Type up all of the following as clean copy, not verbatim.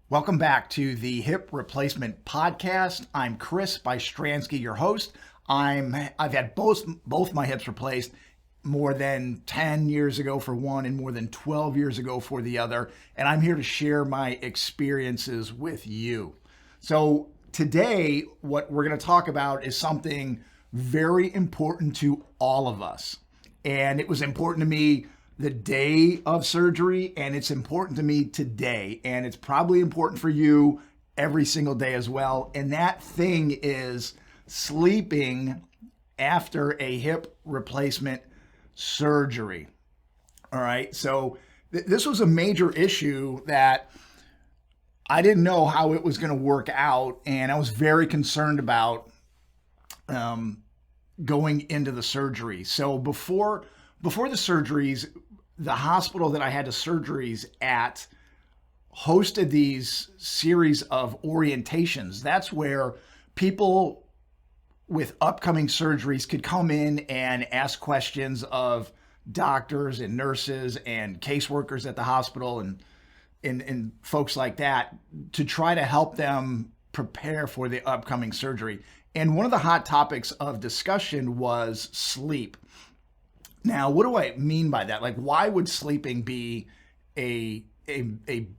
Welcome back to the Hip Replacement Podcast. I'm Chris Bystriansky, your host. I've had both my hips replaced more than 10 years ago for one and more than 12 years ago for the other, and I'm here to share my experiences with you. So today, what we're going to talk about is something very important to all of us. And it was important to me the day of surgery, and it's important to me today, and it's probably important for you every single day as well. And that thing is sleeping after a hip replacement surgery. All right. So this was a major issue that I didn't know how it was going to work out, and I was very concerned about going into the surgery. So before the surgeries, the hospital that I had the surgeries at hosted these series of orientations. That's where people with upcoming surgeries could come in and ask questions of doctors and nurses and caseworkers at the hospital and folks like that to try to help them prepare for the upcoming surgery. And one of the hot topics of discussion was sleep. Now, what do I mean by that? Like, why would sleeping be a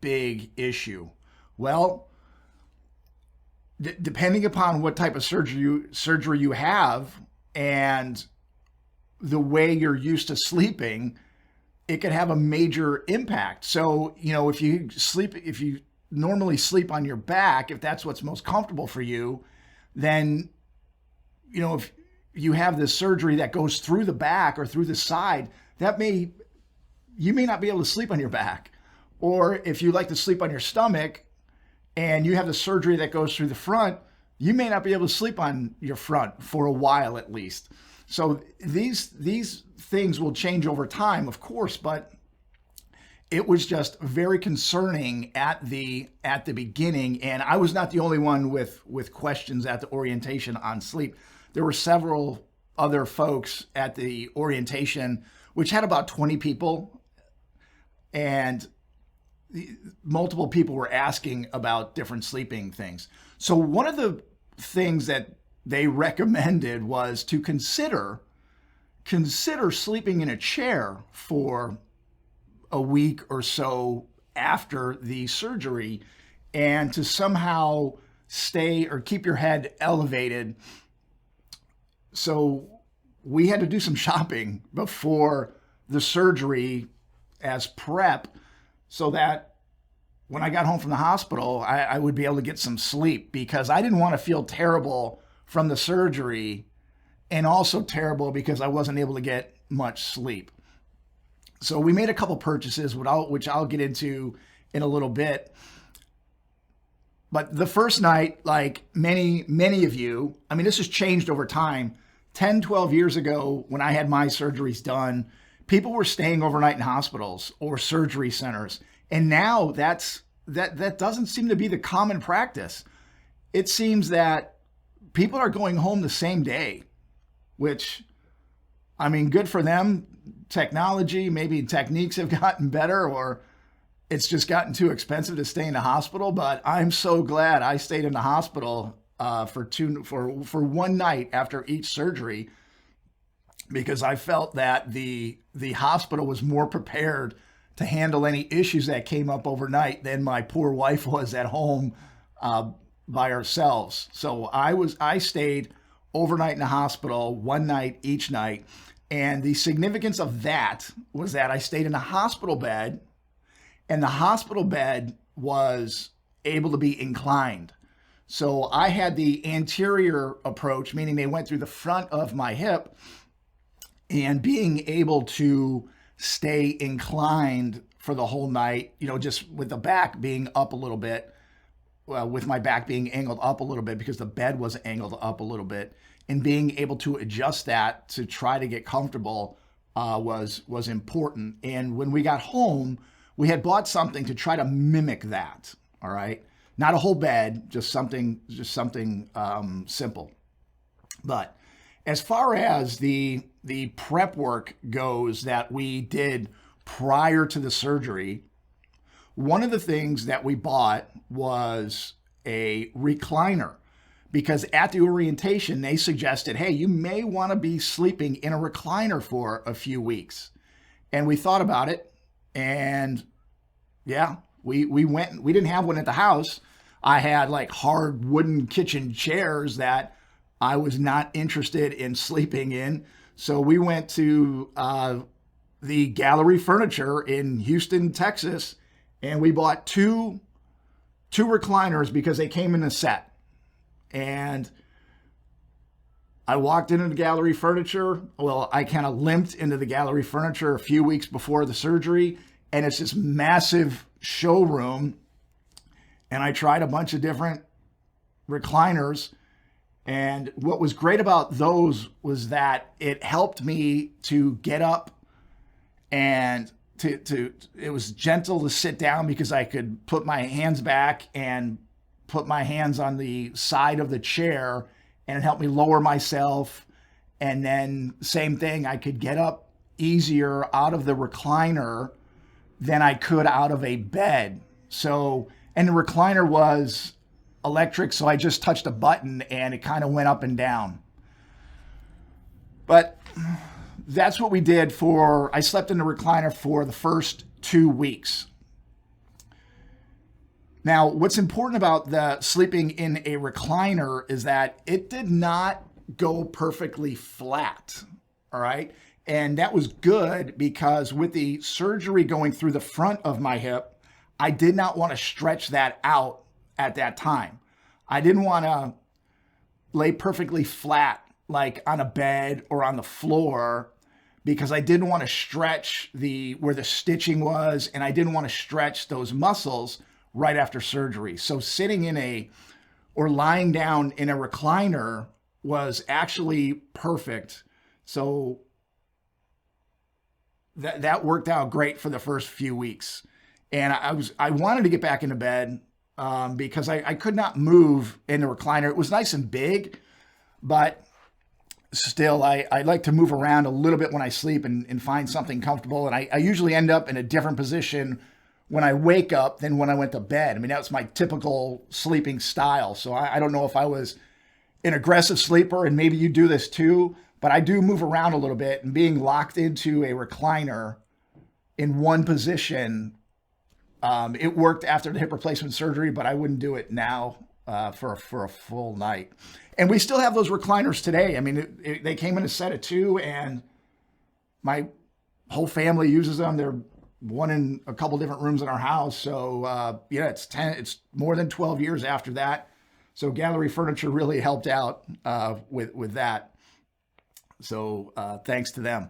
big issue? Well, depending upon what type of surgery you have and the way you're used to sleeping, it could have a major impact. So, if you normally sleep on your back, if that's what's most comfortable for you, then, if you have this surgery that goes through the back or through the side, you may not be able to sleep on your back. Or if you like to sleep on your stomach and you have the surgery that goes through the front, you may not be able to sleep on your front for a while at least. So these things will change over time, of course, but it was just very concerning at the beginning. And I was not the only one with questions at the orientation on sleep. There were several other folks at the orientation, which had about 20 people, and multiple people were asking about different sleeping things. So one of the things that they recommended was to consider sleeping in a chair for a week or so after the surgery, and to somehow stay or keep your head elevated. So we had to do some shopping before the surgery as prep so that when I got home from the hospital, I would be able to get some sleep, because I didn't want to feel terrible from the surgery and also terrible because I wasn't able to get much sleep. So we made a couple purchases, which I'll get into in a little bit. But the first night, like many of you, this has changed over time. 10, 12 years ago, when I had my surgeries done, people were staying overnight in hospitals or surgery centers. And now that doesn't seem to be the common practice. It seems that people are going home the same day, which, good for them. Technology, maybe techniques have gotten better, or it's just gotten too expensive to stay in the hospital. But I'm so glad I stayed in the hospital for one night after each surgery, because I felt that the hospital was more prepared to handle any issues that came up overnight than my poor wife was at home by ourselves. So I stayed overnight in the hospital, one night each night. And the significance of that was that I stayed in a hospital bed, and the hospital bed was able to be inclined. So I had the anterior approach, meaning they went through the front of my hip, and being able to stay inclined for the whole night, just with the back being up a little bit, with my back being angled up a little bit because the bed was angled up a little bit, and being able to adjust that to try to get comfortable was important. And when we got home, we had bought something to try to mimic that. All right, not a whole bed, just something simple. But as far as the prep work goes that we did prior to the surgery, one of the things that we bought was a recliner, because at the orientation, they suggested, hey, you may want to be sleeping in a recliner for a few weeks. And we thought about it, and yeah, we went. We didn't have one at the house. I had like hard wooden kitchen chairs that I was not interested in sleeping in. So we went to the Gallery Furniture in Houston, Texas, and we bought two recliners because they came in a set. And I walked into the Gallery Furniture. Well, I kind of limped into the Gallery Furniture a few weeks before the surgery, and it's this massive showroom. And I tried a bunch of different recliners. And what was great about those was that it helped me to get up, and it was gentle to sit down because I could put my hands back and put my hands on the side of the chair, and it helped me lower myself. And then same thing, I could get up easier out of the recliner than I could out of a bed. So, and the recliner was electric, so I just touched a button and it kind of went up and down. But that's what we did I slept in the recliner for the first 2 weeks. Now, what's important about the sleeping in a recliner is that it did not go perfectly flat, all right? And that was good because with the surgery going through the front of my hip, I did not want to stretch that out at that time. I didn't want to lay perfectly flat like on a bed or on the floor, because I didn't want to stretch where the stitching was, and I didn't want to stretch those muscles right after surgery. So sitting or lying down in a recliner was actually perfect. So that worked out great for the first few weeks. And I wanted to get back into bed because I could not move in the recliner. It was nice and big, but still, I like to move around a little bit when I sleep and find something comfortable. And I usually end up in a different position when I wake up than when I went to bed. I mean, that's my typical sleeping style. So I don't know if I was an aggressive sleeper, and maybe you do this too, but I do move around a little bit, and being locked into a recliner in one position, it worked after the hip replacement surgery, but I wouldn't do it now for a full night. And we still have those recliners today. I mean, they came in a set of 2, and my whole family uses them. They're one in a couple different rooms in our house. So yeah, it's more than 12 years after that. So Gallery Furniture really helped out with that. So thanks to them.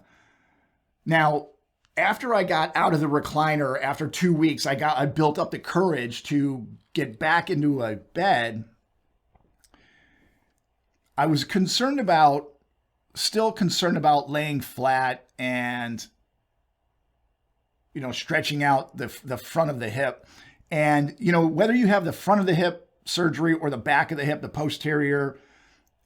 Now, after I got out of the recliner, after 2 weeks, I built up the courage to get back into a bed. I was still concerned about laying flat and, stretching out the front of the hip. And, whether you have the front of the hip surgery or the back of the hip, the posterior,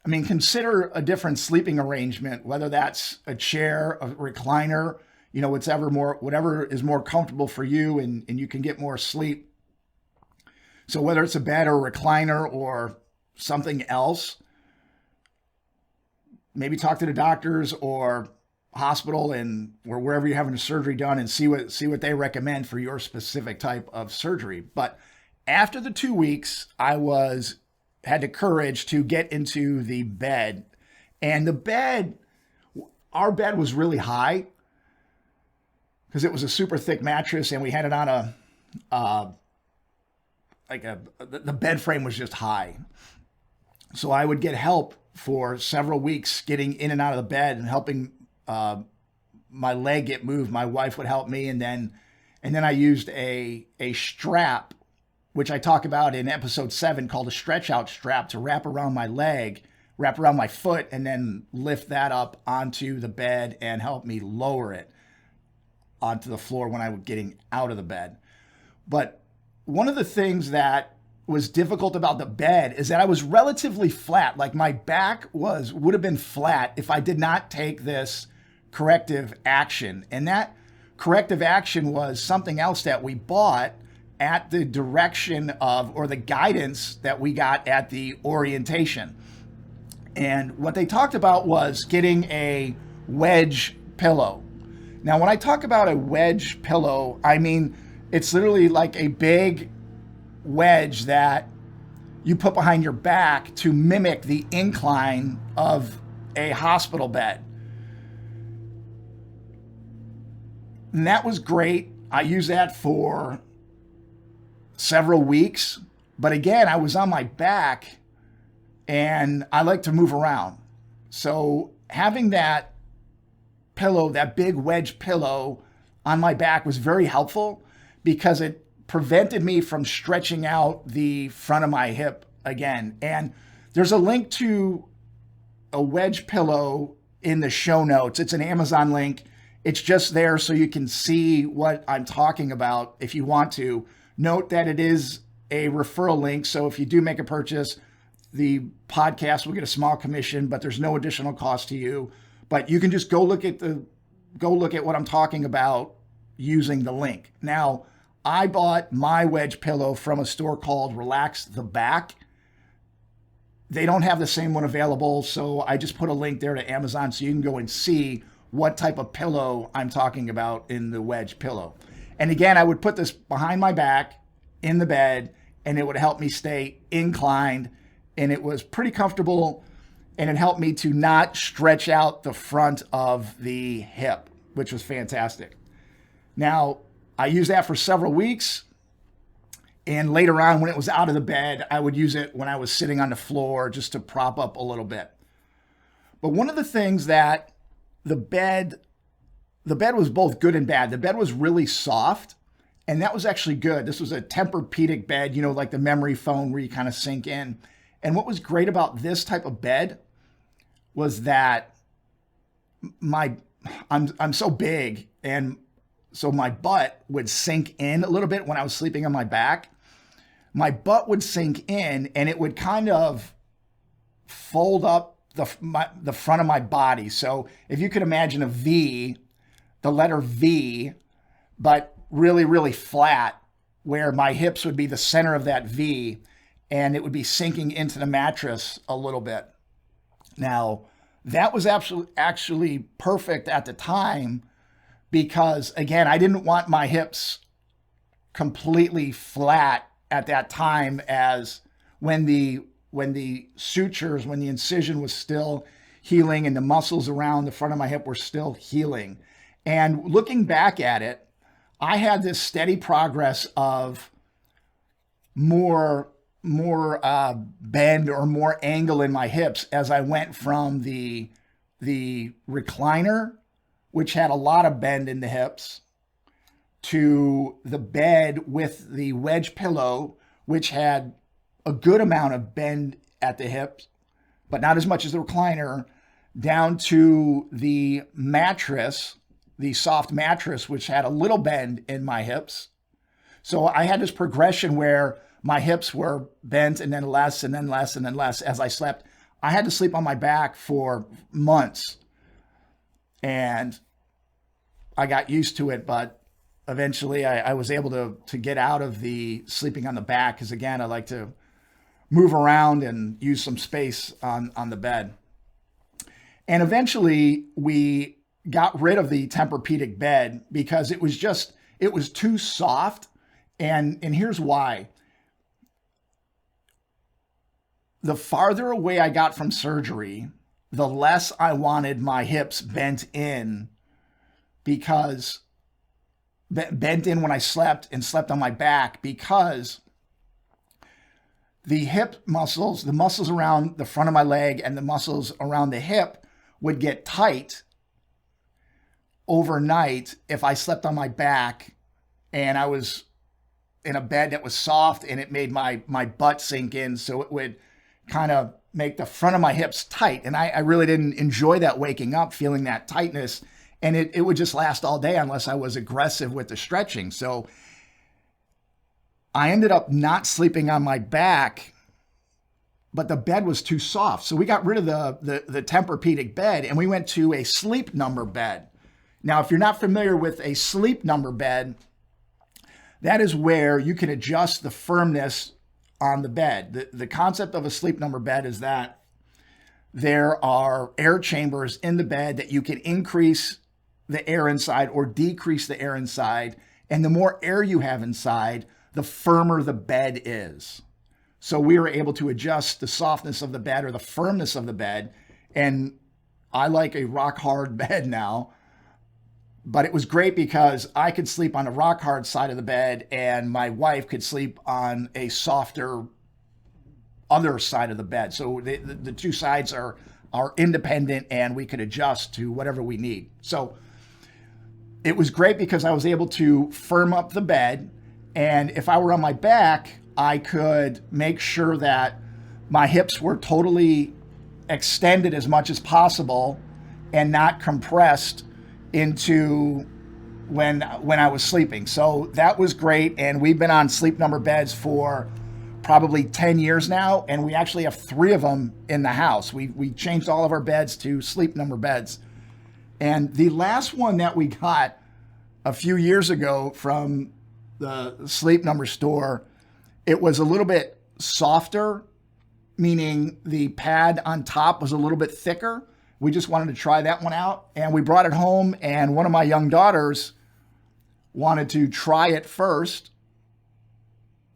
I mean, consider a different sleeping arrangement, whether that's a chair, a recliner, whatever is more comfortable for you, and you can get more sleep. So whether it's a bed or a recliner or something else, maybe talk to the doctors or hospital or wherever you're having a surgery done, and see what they recommend for your specific type of surgery. But after the 2 weeks, I had the courage to get into the bed, and our bed was really high because it was a super thick mattress, and we had it on the bed frame was just high. So I would get help for several weeks getting in and out of the bed and helping my leg get moved. My wife would help me, and then I used a strap, which I talk about in episode 7, called a stretch out strap, to wrap around my leg, wrap around my foot, and then lift that up onto the bed and help me lower it onto the floor when I was getting out of the bed. But one of the things that was difficult about the bed is that I was relatively flat. Like my back would have been flat if I did not take this corrective action. And that corrective action was something else that we bought at the direction of, or the guidance that we got at the orientation. And what they talked about was getting a wedge pillow. Now, when I talk about a wedge pillow, I mean, it's literally like a big wedge that you put behind your back to mimic the incline of a hospital bed. And that was great. I used that for several weeks. But again, I was on my back and I like to move around. So having that pillow, that big wedge pillow on my back was very helpful because it prevented me from stretching out the front of my hip again. And there's a link to a wedge pillow in the show notes. It's an Amazon link. It's just there so you can see what I'm talking about if you want to. Note that it is a referral link. So if you do make a purchase, the podcast will get a small commission, but there's no additional cost to you. But you can just go look at what I'm talking about using the link. Now, I bought my wedge pillow from a store called Relax the Back. They don't have the same one available, so I just put a link there to Amazon so you can go and see what type of pillow I'm talking about in the wedge pillow. And again, I would put this behind my back in the bed, and it would help me stay inclined, and it was pretty comfortable, and it helped me to not stretch out the front of the hip, which was fantastic. Now, I used that for several weeks. And later on, when it was out of the bed, I would use it when I was sitting on the floor just to prop up a little bit. But one of the things that the bed was both good and bad. The bed was really soft, and that was actually good. This was a Tempur-Pedic bed, you know, like the memory foam where you kind of sink in. And what was great about this type of bed was that I'm so big, and so my butt would sink in a little bit when I was sleeping on my back. My butt would sink in and it would kind of fold up the front of my body. So if you could imagine a V, the letter V, but really, really flat, where my hips would be the center of that V and it would be sinking into the mattress a little bit. Now, that was actually perfect at the time because, again, I didn't want my hips completely flat at that time, as when the incision was still healing and the muscles around the front of my hip were still healing. And looking back at it, I had this steady progress of more bend or more angle in my hips as I went from the recliner, which had a lot of bend in the hips, to the bed with the wedge pillow, which had a good amount of bend at the hips, but not as much as the recliner, down to the mattress, the soft mattress, which had a little bend in my hips. So I had this progression where my hips were bent and then less and then less and then less as I slept. I had to sleep on my back for months, and I got used to it, but eventually I was able to get out of the sleeping on the back because, again, I like to move around and use some space on the bed. And eventually we got rid of the Tempur-Pedic bed because it was too soft. And here's why. The farther away I got from surgery, the less I wanted my hips bent in, because bent in when I slept and slept on my back, because the hip muscles, the muscles around the front of my leg and the muscles around the hip would get tight overnight if I slept on my back and I was in a bed that was soft and it made my butt sink in. So it would kind of make the front of my hips tight. And I really didn't enjoy that, waking up feeling that tightness. And it would just last all day unless I was aggressive with the stretching. So I ended up not sleeping on my back, but the bed was too soft. So we got rid of the Tempur-Pedic bed and we went to a Sleep Number bed. Now, if you're not familiar with a Sleep Number bed, that is where you can adjust the firmness on the bed. The concept of a Sleep Number bed is that there are air chambers in the bed that you can increase the air inside or decrease the air inside. And the more air you have inside, the firmer the bed is. So we were able to adjust the softness of the bed or the firmness of the bed. And I like a rock hard bed now, but it was great because I could sleep on the rock hard side of the bed and my wife could sleep on a softer other side of the bed. So the two sides are independent and we could adjust to whatever we need. So it was great because I was able to firm up the bed. And if I were on my back, I could make sure that my hips were totally extended as much as possible and not compressed into when I was sleeping. So that was great. And we've been on Sleep Number beds for probably 10 years now. And we actually have 3 of them in the house. We changed all of our beds to Sleep Number beds. And the last one that we got a few years ago from the Sleep Number store, it was a little bit softer, meaning the pad on top was a little bit thicker. We just wanted to try that one out. And we brought it home, and one of my young daughters wanted to try it first.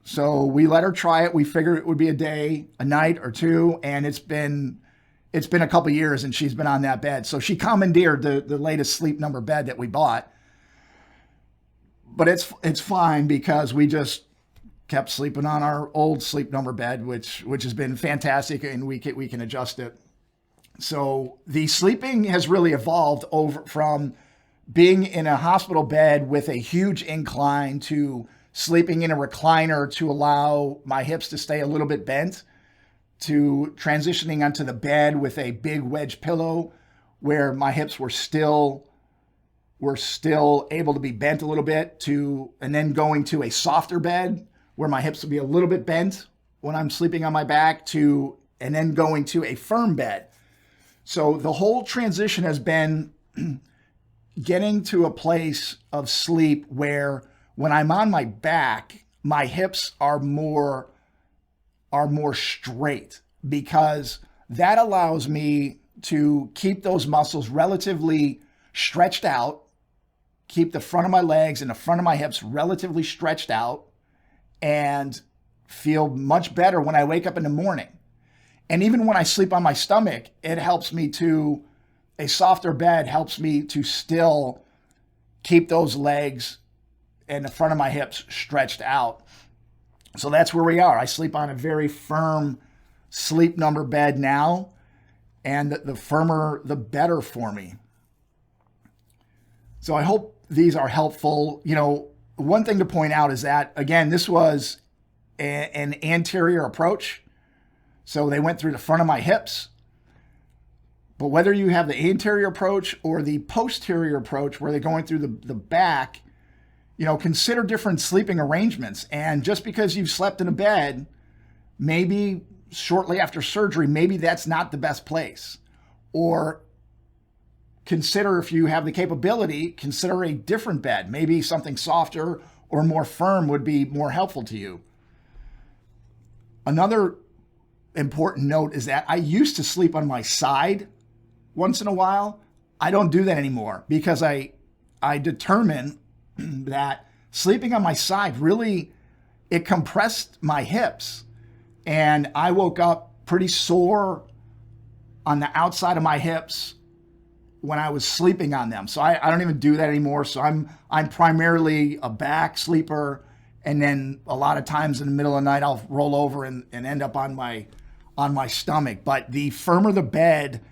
So we let her try it. We figured it would be a day, a night or two, and it's been a couple of years and she's been on that bed. So she commandeered the latest Sleep Number bed that we bought. But it's fine because we just kept sleeping on our old Sleep Number bed, which has been fantastic, and we can adjust it. So the sleeping has really evolved over from being in a hospital bed with a huge incline to sleeping in a recliner to allow my hips to stay a little bit bent, to transitioning onto the bed with a big wedge pillow where my hips were still able to be bent a little bit, and then going to a softer bed where my hips would be a little bit bent when I'm sleeping on my back, and then going to a firm bed. So the whole transition has been getting to a place of sleep where when I'm on my back, my hips are more straight, because that allows me to keep those muscles relatively stretched out, keep the front of my legs and the front of my hips relatively stretched out, and feel much better when I wake up in the morning. And even when I sleep on my stomach, a softer bed helps me to still keep those legs and the front of my hips stretched out. So that's where we are. I sleep on a very firm Sleep Number bed now, and the firmer, the better for me. So I hope these are helpful. One thing to point out is that, again, this was an anterior approach. So they went through the front of my hips. But whether you have the anterior approach or the posterior approach, where they're going through the back, consider different sleeping arrangements. And just because you've slept in a bed, maybe shortly after surgery, maybe that's not the best place. Or consider, if you have the capability, consider a different bed. Maybe something softer or more firm would be more helpful to you. Another important note is that I used to sleep on my side once in a while. I don't do that anymore because I determined that sleeping on my side really, it compressed my hips, and I woke up pretty sore on the outside of my hips when I was sleeping on them. So I don't even do that anymore. So I'm primarily a back sleeper, and then a lot of times in the middle of the night I'll roll over and end up on my stomach. But the firmer the bed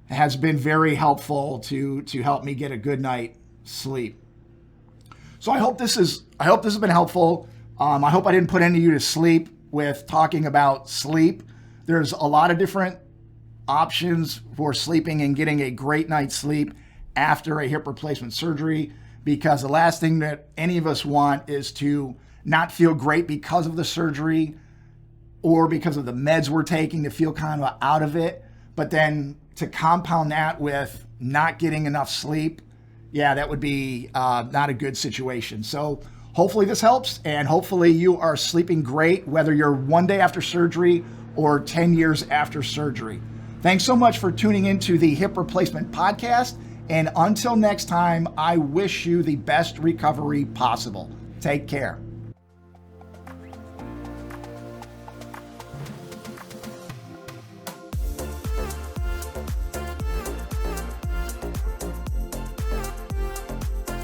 has been very helpful to help me get a good night sleep. So I hope this has been helpful. I hope I didn't put any of you to sleep with talking about sleep. There's a lot of different options for sleeping and getting a great night's sleep after a hip replacement surgery, because the last thing that any of us want is to not feel great because of the surgery or because of the meds we're taking, to feel kind of out of it. But then to compound that with not getting enough sleep, yeah, that would be not a good situation. So Hopefully this helps, and hopefully you are sleeping great, whether you're 1 day after surgery or 10 years after surgery. Thanks so much for tuning into the Hip Replacement Podcast. And until next time, I wish you the best recovery possible. Take care.